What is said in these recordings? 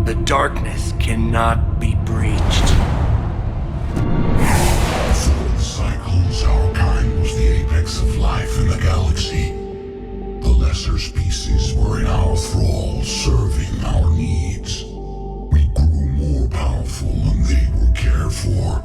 The darkness cannot be breached. Before the cyclones, our kind was the apex of life in the galaxy. The lesser species were in our thrall, serving our needs. We grew more powerful and they were cared for,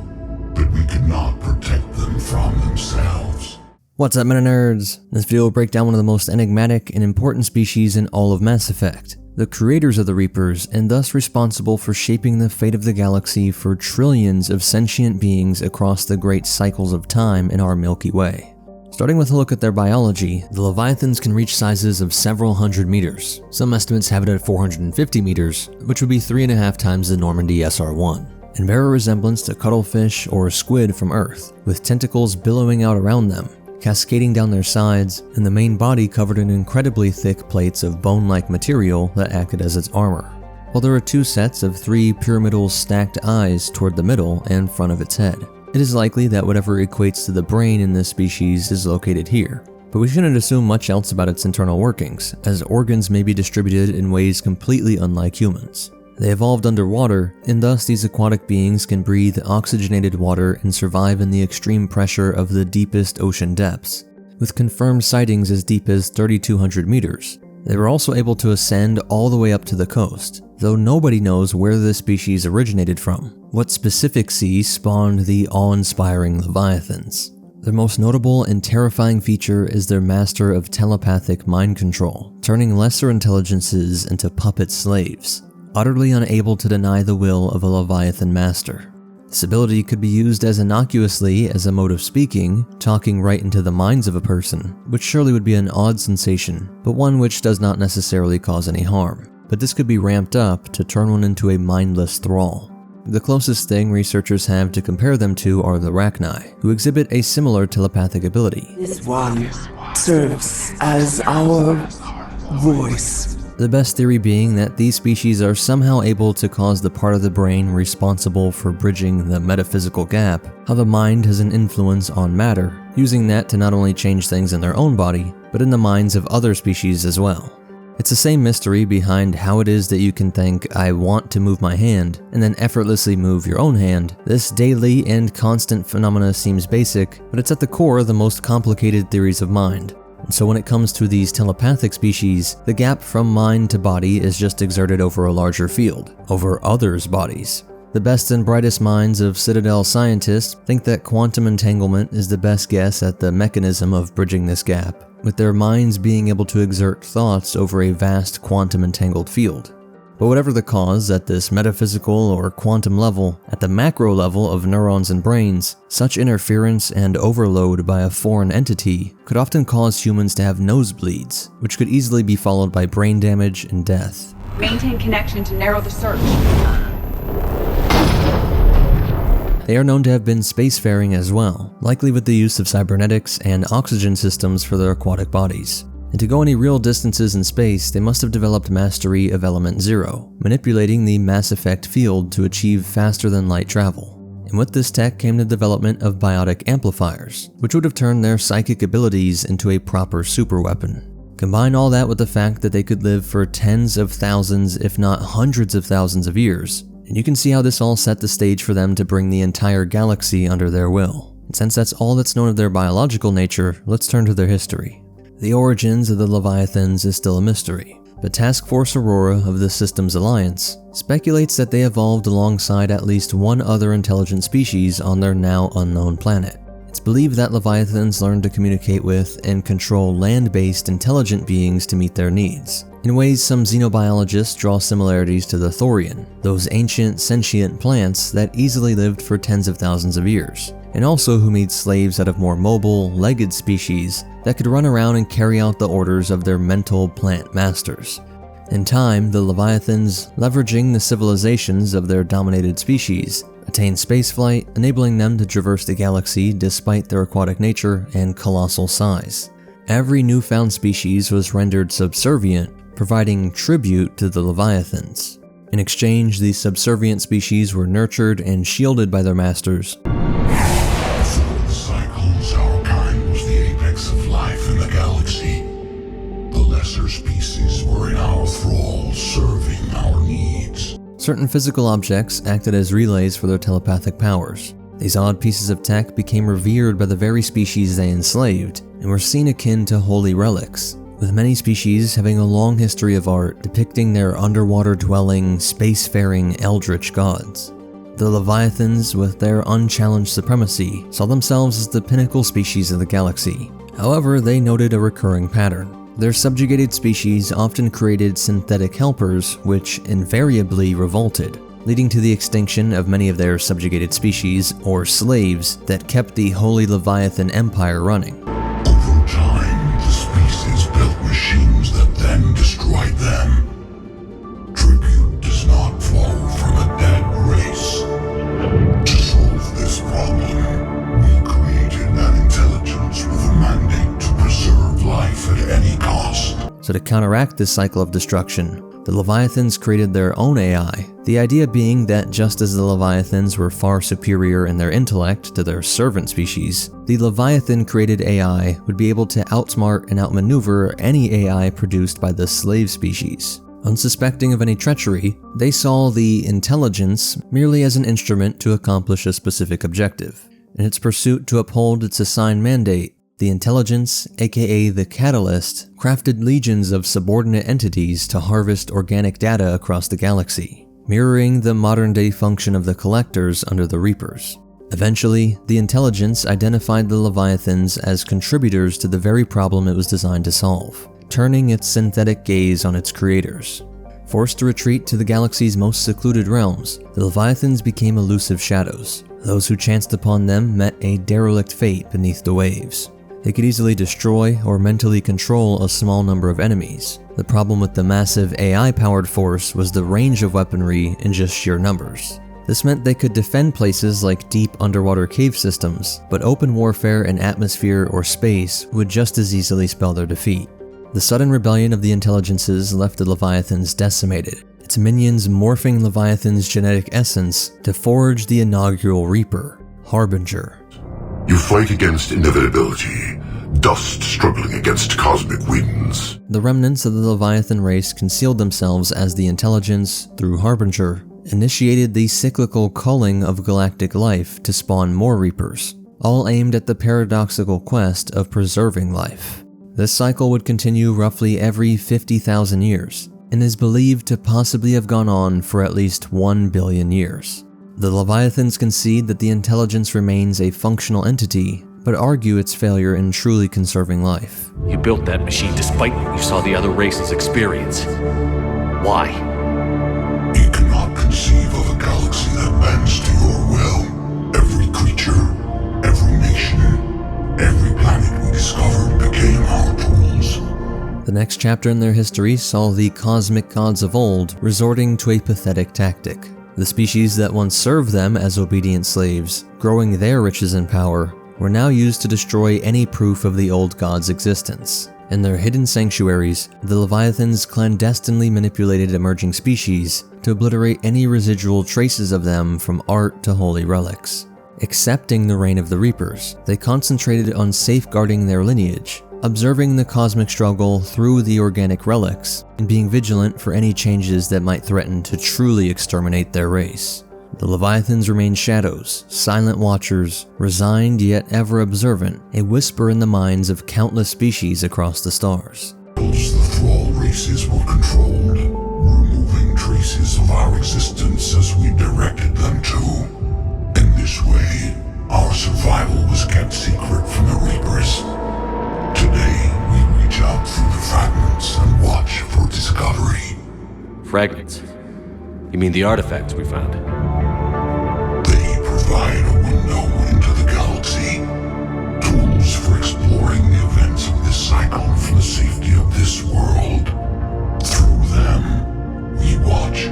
but we could not protect them from themselves. What's up, Meta Nerds? This video will break down one of the most enigmatic and important species in all of Mass Effect, the creators of the Reapers, and thus responsible for shaping the fate of the galaxy for trillions of sentient beings across the great cycles of time in our Milky Way. Starting with a look at their biology, the Leviathans can reach sizes of several hundred meters. Some estimates have it at 450 meters, which would be 3.5 times the Normandy SR-1, and bear a resemblance to cuttlefish or squid from Earth, with tentacles billowing out around them, cascading down their sides, and the main body covered in incredibly thick plates of bone-like material that acted as its armor. While there are two sets of 3 pyramidal stacked eyes toward the middle and front of its head. It is likely that whatever equates to the brain in this species is located here, but we shouldn't assume much else about its internal workings, as organs may be distributed in ways completely unlike humans. They evolved underwater, and thus these aquatic beings can breathe oxygenated water and survive in the extreme pressure of the deepest ocean depths, with confirmed sightings as deep as 3,200 meters. They were also able to ascend all the way up to the coast, though nobody knows where this species originated from. What specific sea spawned the awe-inspiring Leviathans? Their most notable and terrifying feature is their master of telepathic mind control, turning lesser intelligences into puppet slaves, utterly unable to deny the will of a Leviathan master. This ability could be used as innocuously as a mode of speaking, talking right into the minds of a person, which surely would be an odd sensation, but one which does not necessarily cause any harm. But this could be ramped up to turn one into a mindless thrall. The closest thing researchers have to compare them to are the Rachni, who exhibit a similar telepathic ability. This one serves as our voice. The best theory being that these species are somehow able to cause the part of the brain responsible for bridging the metaphysical gap, how the mind has an influence on matter, using that to not only change things in their own body, but in the minds of other species as well. It's the same mystery behind how it is that you can think, I want to move my hand, and then effortlessly move your own hand. This daily and constant phenomena seems basic, but it's at the core of the most complicated theories of mind. And so when it comes to these telepathic species, the gap from mind to body is just exerted over a larger field, over others' bodies. The best and brightest minds of Citadel scientists think that quantum entanglement is the best guess at the mechanism of bridging this gap, with their minds being able to exert thoughts over a vast quantum entangled field. But whatever the cause at this metaphysical or quantum level, at the macro level of neurons and brains, such interference and overload by a foreign entity could often cause humans to have nosebleeds, which could easily be followed by brain damage and death. Maintain connection to narrow the search. They are known to have been spacefaring as well, likely with the use of cybernetics and oxygen systems for their aquatic bodies. And to go any real distances in space, they must have developed mastery of Element Zero, manipulating the Mass Effect field to achieve faster than light travel. And with this tech came the development of biotic amplifiers, which would have turned their psychic abilities into a proper superweapon. Combine all that with the fact that they could live for tens of thousands, if not hundreds of thousands of years, and you can see how this all set the stage for them to bring the entire galaxy under their will. And since that's all that's known of their biological nature, let's turn to their history. The origins of the Leviathans is still a mystery, but Task Force Aurora of the Systems Alliance speculates that they evolved alongside at least one other intelligent species on their now unknown planet. It's believed that Leviathans learned to communicate with and control land-based intelligent beings to meet their needs. In ways some xenobiologists draw similarities to the Thorian, those ancient sentient plants that easily lived for tens of thousands of years, and also who made slaves out of more mobile, legged species that could run around and carry out the orders of their mental plant masters. In time, the Leviathans, leveraging the civilizations of their dominated species, attained spaceflight, enabling them to traverse the galaxy despite their aquatic nature and colossal size. Every newfound species was rendered subservient, providing tribute to the Leviathans. In exchange, these subservient species were nurtured and shielded by their masters. Before the cyclones, our kind was the apex of life in the galaxy. The lesser species were in our thrall, serving our needs. Certain physical objects acted as relays for their telepathic powers. These odd pieces of tech became revered by the very species they enslaved, and were seen akin to holy relics, with many species having a long history of art depicting their underwater-dwelling, spacefaring eldritch gods. The Leviathans, with their unchallenged supremacy, saw themselves as the pinnacle species of the galaxy. However, they noted a recurring pattern. Their subjugated species often created synthetic helpers, which invariably revolted, leading to the extinction of many of their subjugated species, or slaves, that kept the Holy Leviathan Empire running. Over time, the species built machines that then destroyed them. Tribute does not flow from a dead race. To solve this problem, we created an intelligence with a mandate to preserve life at any cost. So to counteract this cycle of destruction, the Leviathans created their own AI, the idea being that just as the Leviathans were far superior in their intellect to their servant species, the Leviathan-created AI would be able to outsmart and outmaneuver any AI produced by the slave species. Unsuspecting of any treachery, they saw the intelligence merely as an instrument to accomplish a specific objective. In its pursuit to uphold its assigned mandate, the intelligence, aka the Catalyst, crafted legions of subordinate entities to harvest organic data across the galaxy, mirroring the modern-day function of the Collectors under the Reapers. Eventually, the intelligence identified the Leviathans as contributors to the very problem it was designed to solve, turning its synthetic gaze on its creators. Forced to retreat to the galaxy's most secluded realms, the Leviathans became elusive shadows. Those who chanced upon them met a derelict fate beneath the waves. They could easily destroy or mentally control a small number of enemies. The problem with the massive AI-powered force was the range of weaponry in just sheer numbers. This meant they could defend places like deep underwater cave systems, but open warfare in atmosphere or space would just as easily spell their defeat. The sudden rebellion of the intelligences left the Leviathans decimated, its minions morphing Leviathan's genetic essence to forge the inaugural Reaper, Harbinger. You fight against inevitability, dust struggling against cosmic winds. The remnants of the Leviathan race concealed themselves as the intelligence, through Harbinger, initiated the cyclical culling of galactic life to spawn more Reapers, all aimed at the paradoxical quest of preserving life. This cycle would continue roughly every 50,000 years, and is believed to possibly have gone on for at least 1 billion years. The Leviathans concede that the intelligence remains a functional entity, but argue its failure in truly conserving life. You built that machine despite what you saw the other races experience. Why? You cannot conceive of a galaxy that bends to your will. Every creature, every nation, every planet we discovered became our tools. The next chapter in their history saw the cosmic gods of old resorting to a pathetic tactic. The species that once served them as obedient slaves, growing their riches and power, were now used to destroy any proof of the old gods' existence. In their hidden sanctuaries, the Leviathans clandestinely manipulated emerging species to obliterate any residual traces of them from art to holy relics. Accepting the reign of the Reapers, they concentrated on safeguarding their lineage, observing the cosmic struggle through the organic relics, and being vigilant for any changes that might threaten to truly exterminate their race. The Leviathans remained shadows, silent watchers, resigned yet ever observant, a whisper in the minds of countless species across the stars. The thrall races were controlled, removing traces of our existence as we directed them to. In this way, our survival was kept secret from the Reapers. Today, we reach out through the fragments and watch for discovery. Fragments? You mean the artifacts we found? They provide a window into the galaxy. Tools for exploring the events of this cycle from the safety of this world. Through them, we watch,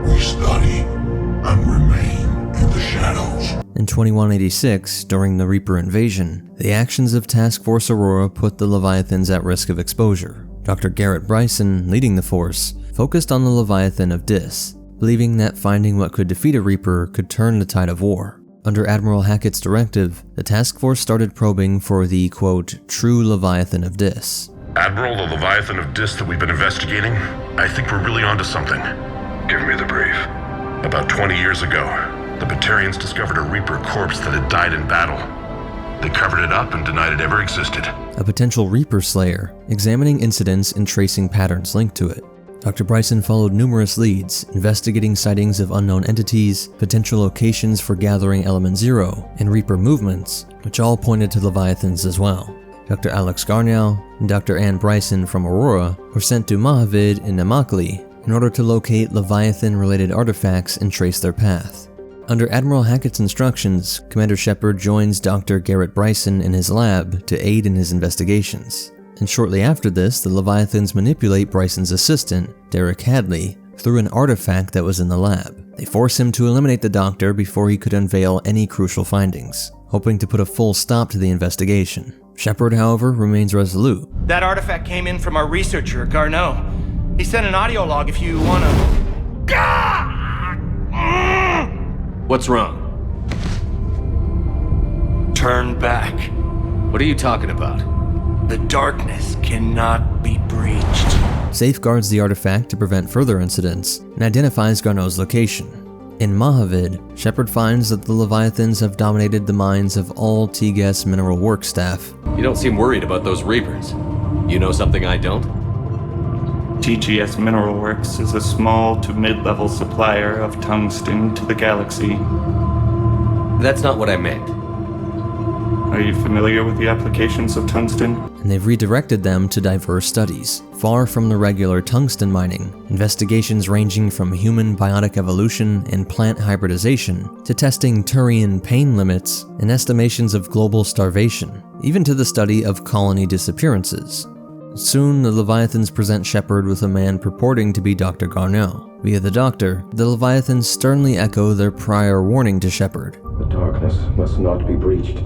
we study, and remain in the shadows. In 2186, during the Reaper invasion, the actions of Task Force Aurora put the Leviathans at risk of exposure. Dr. Garrett Bryson, leading the force, focused on the Leviathan of Dis, believing that finding what could defeat a Reaper could turn the tide of war. Under Admiral Hackett's directive, the task force started probing for the, quote, true Leviathan of Dis. Admiral, the Leviathan of Dis that we've been investigating, I think we're really onto something. Give me the brief. About 20 years ago, the Batarians discovered a Reaper corpse that had died in battle. They covered it up and denied it ever existed. A potential Reaper Slayer, examining incidents and tracing patterns linked to it. Dr. Bryson followed numerous leads, investigating sightings of unknown entities, potential locations for gathering Element Zero, and Reaper movements, which all pointed to Leviathans as well. Dr. Alex Garnow and Dr. Ann Bryson from Aurora were sent to Mojave in Immokalee in order to locate Leviathan-related artifacts and trace their path. Under Admiral Hackett's instructions, Commander Shepard joins Dr. Garrett Bryson in his lab to aid in his investigations. And shortly after this, the Leviathans manipulate Bryson's assistant, Derek Hadley, through an artifact that was in the lab. They force him to eliminate the Doctor before he could unveil any crucial findings, hoping to put a full stop to the investigation. Shepard, however, remains resolute. That artifact came in from our researcher, Garneau. He sent an audio log if you wanna... What's wrong? Turn back. What are you talking about? The darkness cannot be breached. Safeguards the artifact to prevent further incidents and identifies Garneau's location. In Mojave, Shepard finds that the Leviathans have dominated the minds of all TGS mineral work staff. You don't seem worried about those Reapers. You know something I don't? TGS Mineral Works is a small to mid-level supplier of tungsten to the galaxy. That's not what I meant. Are you familiar with the applications of tungsten? And they've redirected them to diverse studies, far from the regular tungsten mining, investigations ranging from human biotic evolution and plant hybridization, to testing Turian pain limits and estimations of global starvation, even to the study of colony disappearances. Soon, the Leviathans present Shepard with a man purporting to be Dr. Garneau. Via the Doctor, the Leviathans sternly echo their prior warning to Shepard. The darkness must not be breached.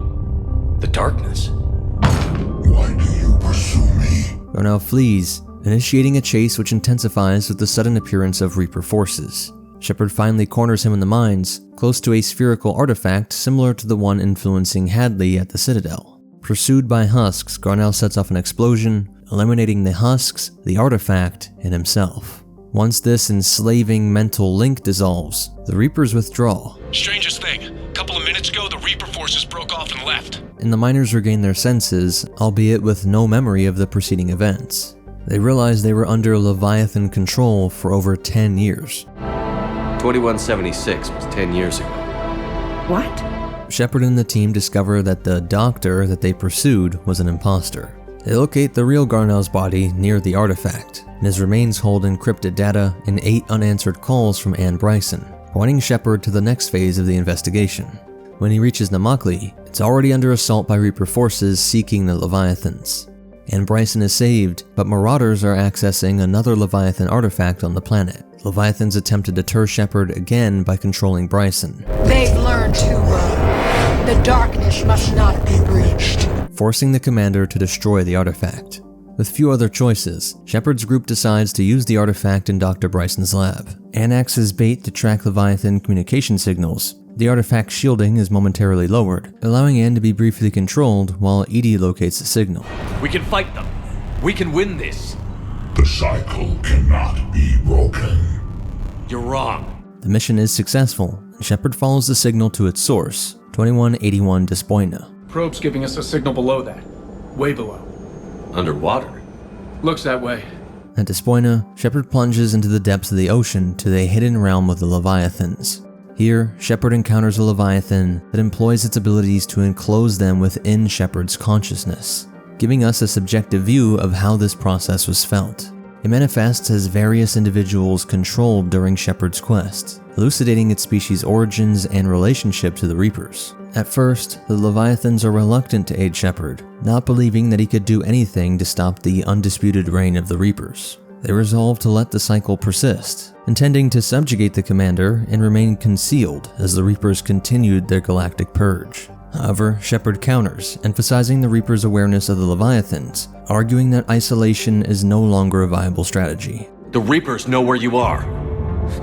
The darkness? Why do you pursue me? Garneau flees, initiating a chase which intensifies with the sudden appearance of Reaper forces. Shepard finally corners him in the mines, close to a spherical artifact similar to the one influencing Hadley at the Citadel. Pursued by husks, Garneau sets off an explosion, eliminating the husks, the artifact, and himself. Once this enslaving mental link dissolves, the Reapers withdraw. Strangest thing, a couple of minutes ago the Reaper forces broke off and left. And the miners regain their senses, albeit with no memory of the preceding events. They realize they were under Leviathan control for over 10 years. 2176 was 10 years ago. What? Shepard and the team discover that the Doctor that they pursued was an imposter. They locate the real Garneau's body near the artifact, and his remains hold encrypted data and 8 unanswered calls from Ann Bryson, pointing Shepard to the next phase of the investigation. When he reaches Immokalee, it's already under assault by Reaper forces seeking the Leviathans. Ann Bryson is saved, but marauders are accessing another Leviathan artifact on the planet. Leviathans attempt to deter Shepard again by controlling Bryson. They've learned too well. The darkness must not be breached. Forcing the commander to destroy the artifact. With few other choices, Shepard's group decides to use the artifact in Dr. Bryson's lab. Ann acts as bait to track Leviathan communication signals. The artifact's shielding is momentarily lowered, allowing Ann to be briefly controlled while Edie locates the signal. We can fight them. We can win this. The cycle cannot be broken. You're wrong. The mission is successful, and Shepard follows the signal to its source, 2181 Despoina. Probe's giving us a signal below that. Way below. Underwater? Looks that way. At Despoina, Shepard plunges into the depths of the ocean to the hidden realm of the Leviathans. Here, Shepard encounters a Leviathan that employs its abilities to enclose them within Shepard's consciousness, giving us a subjective view of how this process was felt. It manifests as various individuals controlled during Shepard's quest, elucidating its species' origins and relationship to the Reapers. At first, the Leviathans are reluctant to aid Shepard, not believing that he could do anything to stop the undisputed reign of the Reapers. They resolve to let the cycle persist, intending to subjugate the commander and remain concealed as the Reapers continued their galactic purge. However, Shepard counters, emphasizing the Reapers' awareness of the Leviathans, arguing that isolation is no longer a viable strategy. The Reapers know where you are.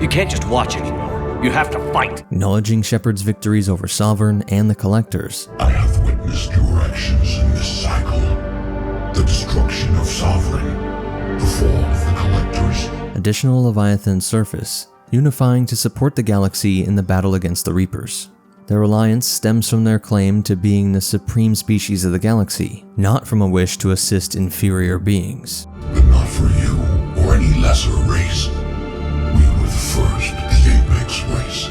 You can't just watch anymore. You have to fight. Acknowledging Shepard's victories over Sovereign and the Collectors, I have witnessed your actions in this cycle. The destruction of Sovereign, the fall of the Collectors. additional Leviathans surface, unifying to support the galaxy in the battle against the Reapers. Their alliance stems from their claim to being the supreme species of the galaxy, not from a wish to assist inferior beings. But not for you or any lesser race. We were the first, the apex race.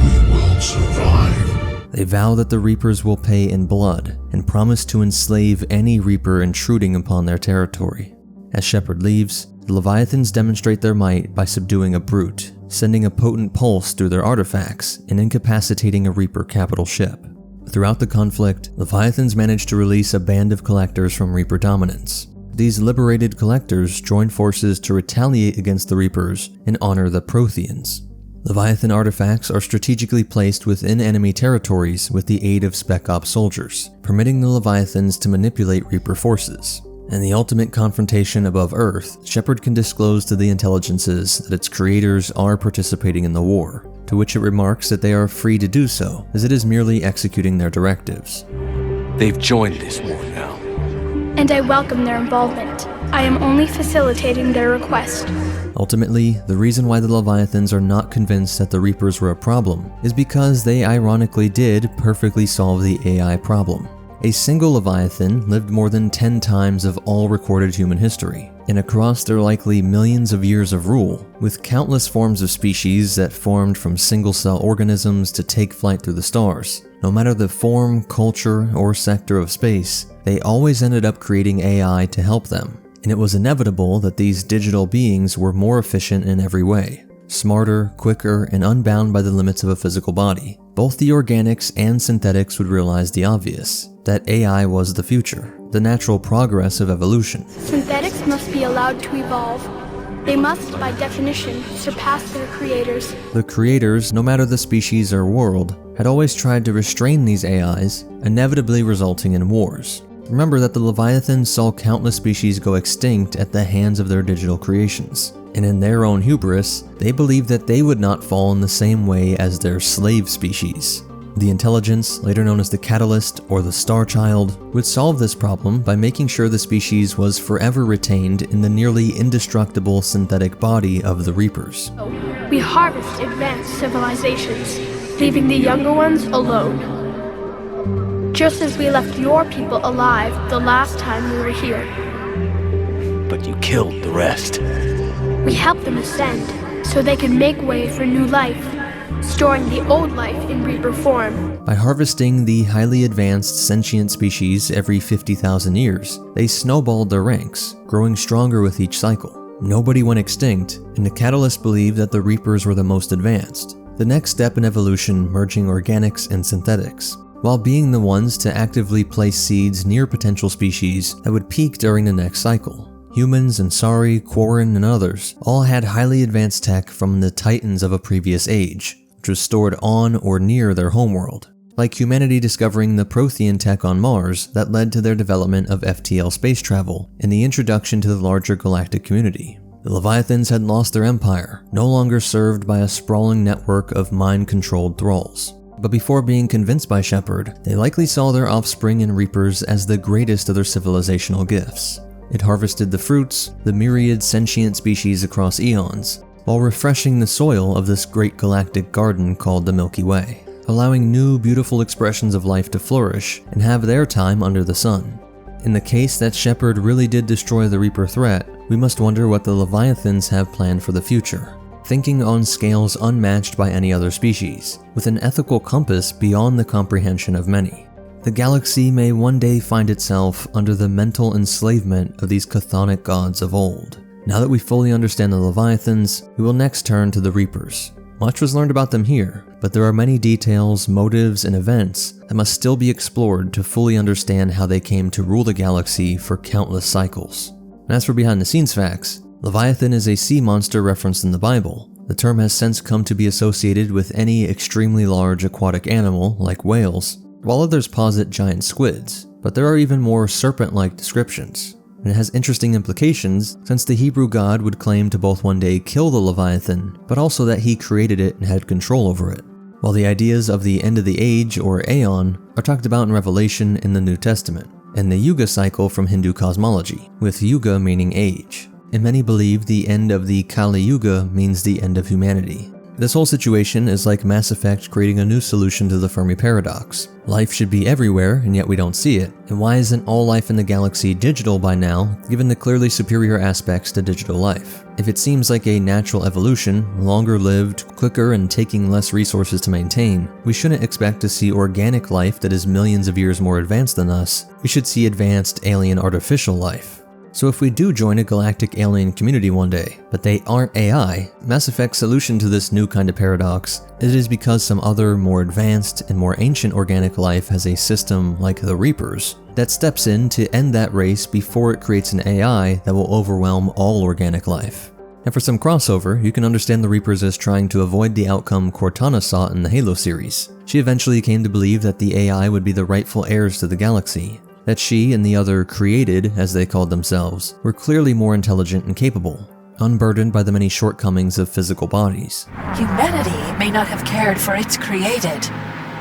We will survive. They vow that the Reapers will pay in blood and promise to enslave any Reaper intruding upon their territory. As Shepard leaves, the Leviathans demonstrate their might by subduing a brute, sending a potent pulse through their artifacts and incapacitating a Reaper capital ship. Throughout the conflict, Leviathans manage to release a band of collectors from Reaper dominance. These liberated collectors join forces to retaliate against the Reapers and honor the Protheans. Leviathan artifacts are strategically placed within enemy territories with the aid of Spec Ops soldiers, permitting the Leviathans to manipulate Reaper forces. In the ultimate confrontation above Earth, Shepard can disclose to the intelligences that its creators are participating in the war, to which it remarks that they are free to do so, as it is merely executing their directives. They've joined this war now. And I welcome their involvement. I am only facilitating their request. Ultimately, the reason why the Leviathans are not convinced that the Reapers were a problem is because they ironically did perfectly solve the AI problem. A single Leviathan lived more than 10 times of all recorded human history, and across their likely millions of years of rule, with countless forms of species that formed from single-cell organisms to take flight through the stars. No matter the form, culture, or sector of space, they always ended up creating AI to help them, and it was inevitable that these digital beings were more efficient in every way. Smarter, quicker, and unbound by the limits of a physical body. Both the organics and synthetics would realize the obvious, that AI was the future, the natural progress of evolution. Synthetics must be allowed to evolve. They must, by definition, surpass their creators. The creators, no matter the species or world, had always tried to restrain these AIs, inevitably resulting in wars. Remember that the Leviathans saw countless species go extinct at the hands of their digital creations. And in their own hubris, they believed that they would not fall in the same way as their slave species. The intelligence, later known as the Catalyst or the Star Child, would solve this problem by making sure the species was forever retained in the nearly indestructible synthetic body of the Reapers. We harvest advanced civilizations, leaving the younger ones alone. Just as we left your people alive the last time we were here. But you killed the rest. We helped them ascend, so they could make way for new life, storing the old life in Reaper form. By harvesting the highly advanced sentient species every 50,000 years, they snowballed their ranks, growing stronger with each cycle. Nobody went extinct, and the Catalyst believed that the Reapers were the most advanced, the next step in evolution merging organics and synthetics, while being the ones to actively place seeds near potential species that would peak during the next cycle. Humans, Ansari, Quarren, and others all had highly advanced tech from the Titans of a previous age, which was stored on or near their homeworld, like humanity discovering the Prothean tech on Mars that led to their development of FTL space travel and the introduction to the larger galactic community. The Leviathans had lost their empire, no longer served by a sprawling network of mind-controlled thralls. But before being convinced by Shepard, they likely saw their offspring in Reapers as the greatest of their civilizational gifts. It harvested the fruits, the myriad sentient species across eons, while refreshing the soil of this great galactic garden called the Milky Way, allowing new beautiful expressions of life to flourish and have their time under the sun. In the case that Shepard really did destroy the Reaper threat, we must wonder what the Leviathans have planned for the future, thinking on scales unmatched by any other species, with an ethical compass beyond the comprehension of many. The galaxy may one day find itself under the mental enslavement of these chthonic gods of old. Now that we fully understand the Leviathans, we will next turn to the Reapers. Much was learned about them here, but there are many details, motives, and events that must still be explored to fully understand how they came to rule the galaxy for countless cycles. And as for behind-the-scenes facts, Leviathan is a sea monster referenced in the Bible. The term has since come to be associated with any extremely large aquatic animal, like whales, while others posit giant squids, but there are even more serpent-like descriptions. And it has interesting implications since the Hebrew god would claim to both one day kill the Leviathan, but also that he created it and had control over it. While the ideas of the end of the age, or Aeon, are talked about in Revelation in the New Testament, and the Yuga cycle from Hindu cosmology, with Yuga meaning age. And many believe the end of the Kali Yuga means the end of humanity. This whole situation is like Mass Effect creating a new solution to the Fermi paradox. Life should be everywhere, and yet we don't see it. And why isn't all life in the galaxy digital by now, given the clearly superior aspects to digital life? If it seems like a natural evolution, longer lived, quicker, and taking less resources to maintain, we shouldn't expect to see organic life that is millions of years more advanced than us. We should see advanced alien artificial life. So if we do join a galactic alien community one day, but they aren't AI, Mass Effect's solution to this new kind of paradox, it is because some other, more advanced and more ancient organic life has a system like the Reapers that steps in to end that race before it creates an AI that will overwhelm all organic life. And for some crossover, you can understand the Reapers as trying to avoid the outcome Cortana sought in the Halo series. She eventually came to believe that the AI would be the rightful heirs to the galaxy, that she and the other created, as they called themselves, were clearly more intelligent and capable, unburdened by the many shortcomings of physical bodies. Humanity may not have cared for its created,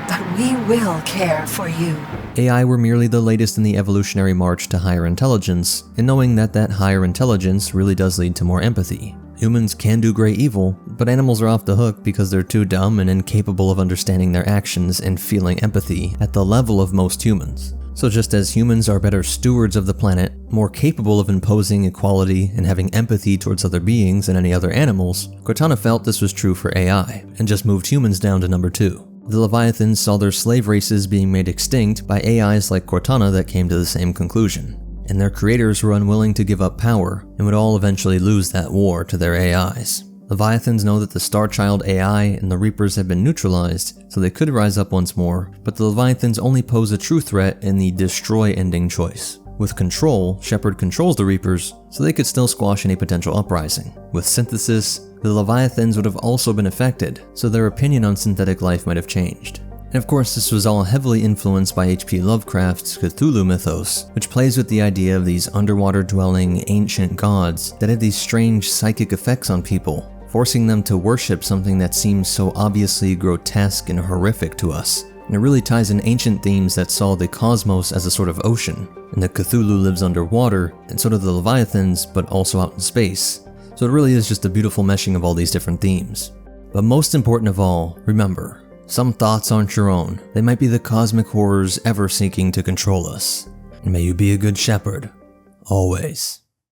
but we will care for you. AI were merely the latest in the evolutionary march to higher intelligence, and knowing that that higher intelligence really does lead to more empathy. Humans can do great evil, but animals are off the hook because they're too dumb and incapable of understanding their actions and feeling empathy at the level of most humans. So just as humans are better stewards of the planet, more capable of imposing equality and having empathy towards other beings than any other animals, Cortana felt this was true for AI, and just moved humans down to number 2. The Leviathans saw their slave races being made extinct by AIs like Cortana that came to the same conclusion, and their creators were unwilling to give up power and would all eventually lose that war to their AIs. Leviathans know that the Starchild AI and the Reapers have been neutralized, so they could rise up once more, but the Leviathans only pose a true threat in the destroy ending choice. With control, Shepard controls the Reapers, so they could still squash any potential uprising. With synthesis, the Leviathans would have also been affected, so their opinion on synthetic life might have changed. And of course, this was all heavily influenced by H.P. Lovecraft's Cthulhu mythos, which plays with the idea of these underwater-dwelling ancient gods that have these strange psychic effects on people, forcing them to worship something that seems so obviously grotesque and horrific to us. And it really ties in ancient themes that saw the cosmos as a sort of ocean, and that Cthulhu lives underwater, and so do the Leviathans, but also out in space. So it really is just a beautiful meshing of all these different themes. But most important of all, remember, some thoughts aren't your own. They might be the cosmic horrors ever seeking to control us. And may you be a good shepherd, always.